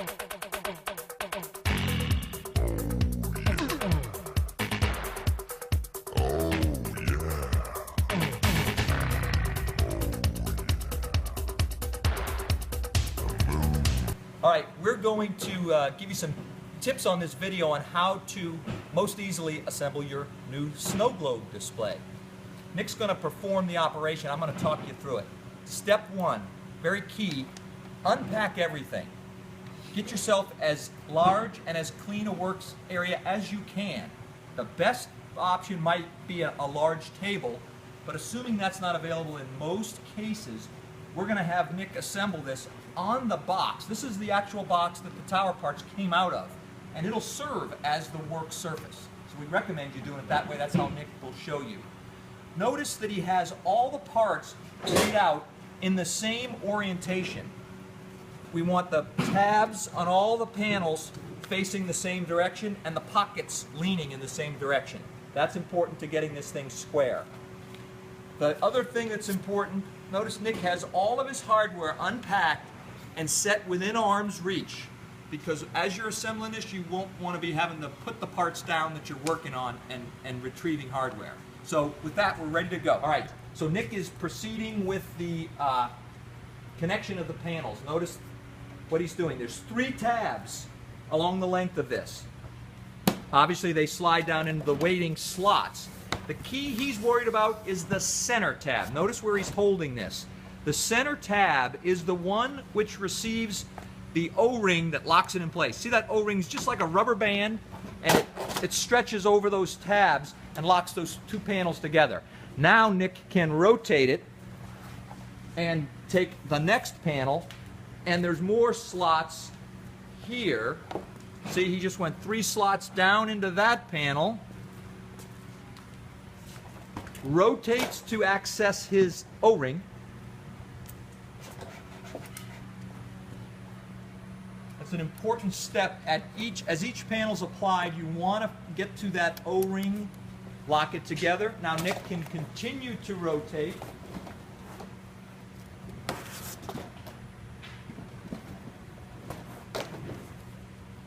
All right, we're going to give you some tips on this video on how to most easily assemble your new snow globe display. Nick's going to perform the operation. I'm going to talk you through it. Step one, very key, unpack everything. Get yourself as large and as clean a works area as you can. The best option might be a large table, but assuming that's not available in most cases, we're going to have Nick assemble this on the box. This is the actual box that the tower parts came out of, and it'll serve as the work surface. So we recommend you doing it that way. That's how Nick will show you. Notice that he has all the parts laid out in the same orientation. We want the tabs on all the panels facing the same direction and the pockets leaning in the same direction. That's important to getting this thing square. The other thing that's important, notice Nick has all of his hardware unpacked and set within arm's reach, because as you're assembling this, you won't want to be having to put the parts down that you're working on and retrieving hardware. So with that, we're ready to go. All right, so Nick is proceeding with the connection of the panels. Notice what he's doing. There's 3 tabs along the length of this. Obviously, they slide down into the weighting slots. The key he's worried about is the center tab. Notice where he's holding this. The center tab is the one which receives the O-ring that locks it in place. See, that O-ring is just like a rubber band, and it stretches over those tabs and locks those 2 panels together. Now Nick can rotate it and take the next panel, and there's more slots here. See, he just went 3 slots down into that panel, rotates to access his O-ring. That's an important step at as each panel's applied. You want to get to that O-ring, lock it together. Now Nick can continue to rotate.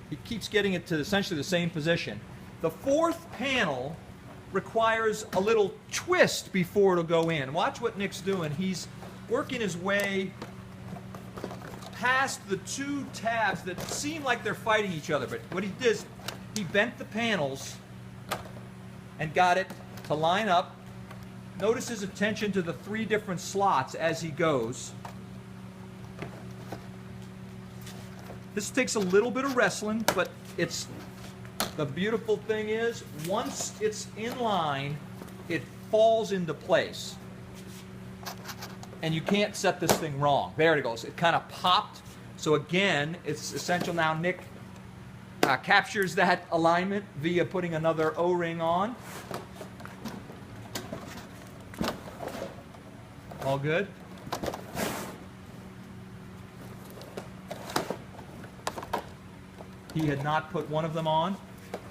He keeps getting it to essentially the same position. The 4th panel requires a little twist before it'll go in. Watch what Nick's doing. He's working his way past the 2 tabs that seem like they're fighting each other, but what he did is he bent the panels and got it to line up. Notice his attention to the 3 different slots as he goes. This takes a little bit of wrestling, but the beautiful thing is, once it's in line, it falls into place. And you can't set this thing wrong. There it goes. It kind of popped. So again, it's essential now Nick captures that alignment via putting another O-ring on. All good? He had not put one of them on,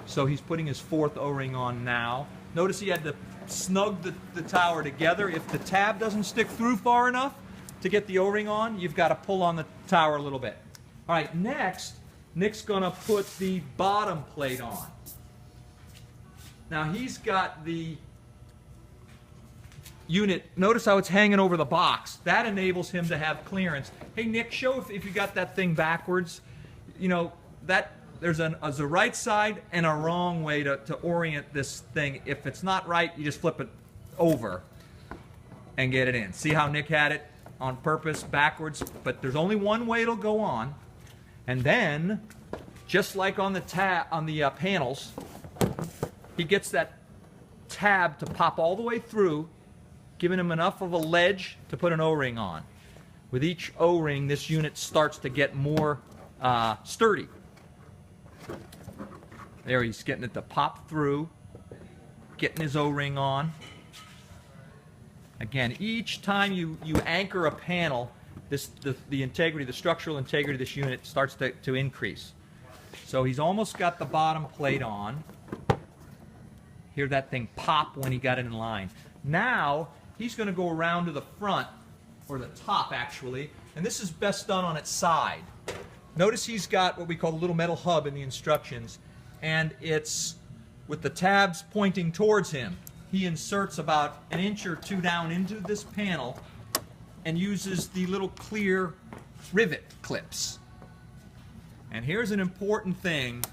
so he's putting his 4th O-ring on now. Notice he had to snug the tower together. If the tab doesn't stick through far enough to get the O-ring on, you've got to pull on the tower a little bit. All right, next, Nick's going to put the bottom plate on. Now he's got the unit, notice how it's hanging over the box. That enables him to have clearance. Hey Nick, show if you got that thing backwards. You know, there's a right side and a wrong way to orient this thing. If it's not right, you just flip it over and get it in. See how Nick had it on purpose backwards? But there's only one way it'll go on. And then, just like on the panels, he gets that tab to pop all the way through, giving him enough of a ledge to put an O-ring on. With each O-ring, this unit starts to get more sturdy. There, he's getting it to pop through, getting his O-ring on. Again, each time you anchor a panel, the integrity, the structural integrity of this unit starts to increase. So he's almost got the bottom plate on. Hear that thing pop when he got it in line. Now, he's going to go around to the front, or the top actually, and this is best done on its side. Notice he's got what we call a little metal hub in the instructions, and it's with the tabs pointing towards him. He inserts about an inch or two down into this panel and uses the little clear rivet clips. And here's an important thing.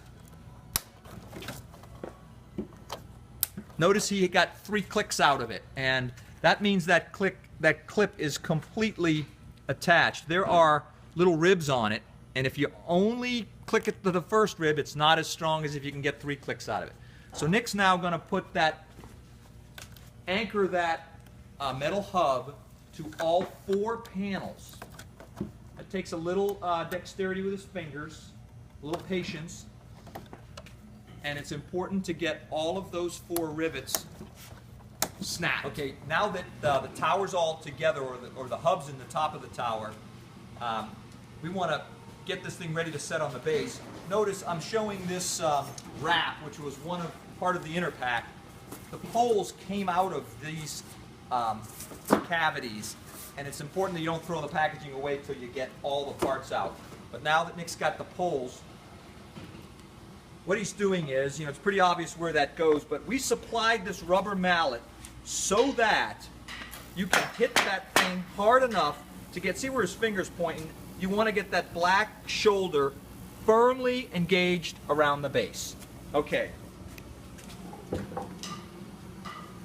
Notice he got 3 clicks out of it, and that means that clip is completely attached. There are little ribs on it, and if you only click it to the first rib, it's not as strong as if you can get 3 clicks out of it. So Nick's now going to anchor that metal hub to all 4 panels. It takes a little dexterity with his fingers, a little patience, and it's important to get all of those 4 rivets snapped. Okay, now that the tower's all together, or the hub's in the top of the tower, we want to get this thing ready to set on the base. Notice I'm showing this wrap, which was part of the inner pack. The poles came out of these cavities, and it's important that you don't throw the packaging away till you get all the parts out. But now that Nick's got the poles, what he's doing is, it's pretty obvious where that goes, but we supplied this rubber mallet so that you can hit that thing hard enough to see where his finger's pointing. You want to get that black shoulder firmly engaged around the base. Okay.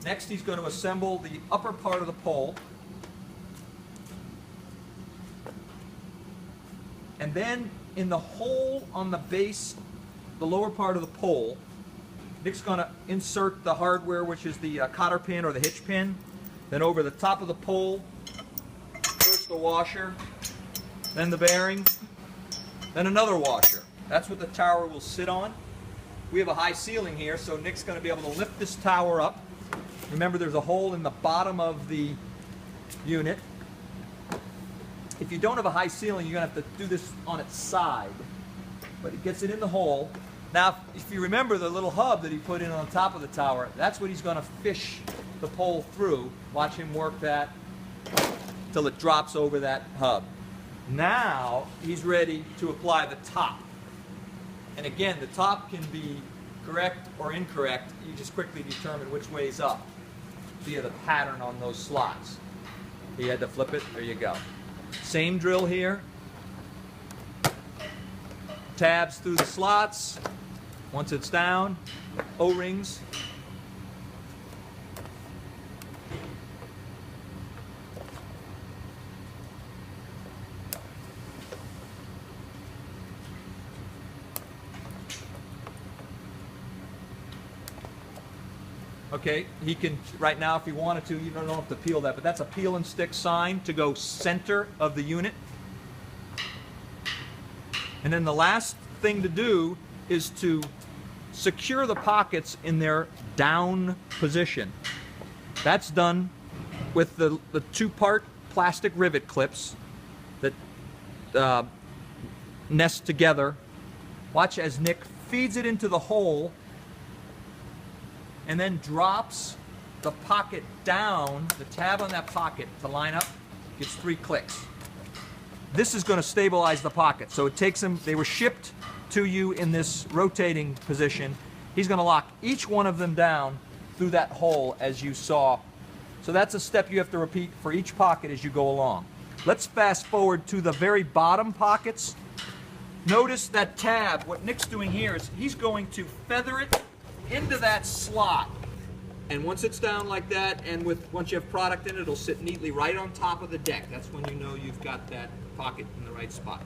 Next, he's going to assemble the upper part of the pole. And then in the hole on the base, the lower part of the pole, Nick's going to insert the hardware, which is the cotter pin or the hitch pin. Then over the top of the pole, first the washer, then the bearing, then another washer. That's what the tower will sit on. We have a high ceiling here, so Nick's going to be able to lift this tower up. Remember, there's a hole in the bottom of the unit. If you don't have a high ceiling, you're going to have to do this on its side. But it gets it in the hole. Now, if you remember the little hub that he put in on the top of the tower, that's what he's going to fish the pole through. Watch him work that till it drops over that hub. Now, he's ready to apply the top. And again, the top can be correct or incorrect. You just quickly determine which way is up via the pattern on those slots. You had to flip it, there you go. Same drill here. Tabs through the slots. Once it's down, O-rings. Okay, he can, right now if he wanted to, you don't have to peel that, but that's a peel and stick sign to go center of the unit. And then the last thing to do is to secure the pockets in their down position. That's done with the 2-part plastic rivet clips that nest together. Watch as Nick feeds it into the hole and then drops the pocket down, the tab on that pocket to line up, gets 3 clicks. This is going to stabilize the pocket. So it takes them, they were shipped to you in this rotating position. He's going to lock each one of them down through that hole as you saw. So that's a step you have to repeat for each pocket as you go along. Let's fast forward to the very bottom pockets. Notice that tab, what Nick's doing here is he's going to feather it into that slot. And once it's down like that, and once you have product in it, it'll sit neatly right on top of the deck. That's when you know you've got that pocket in the right spot.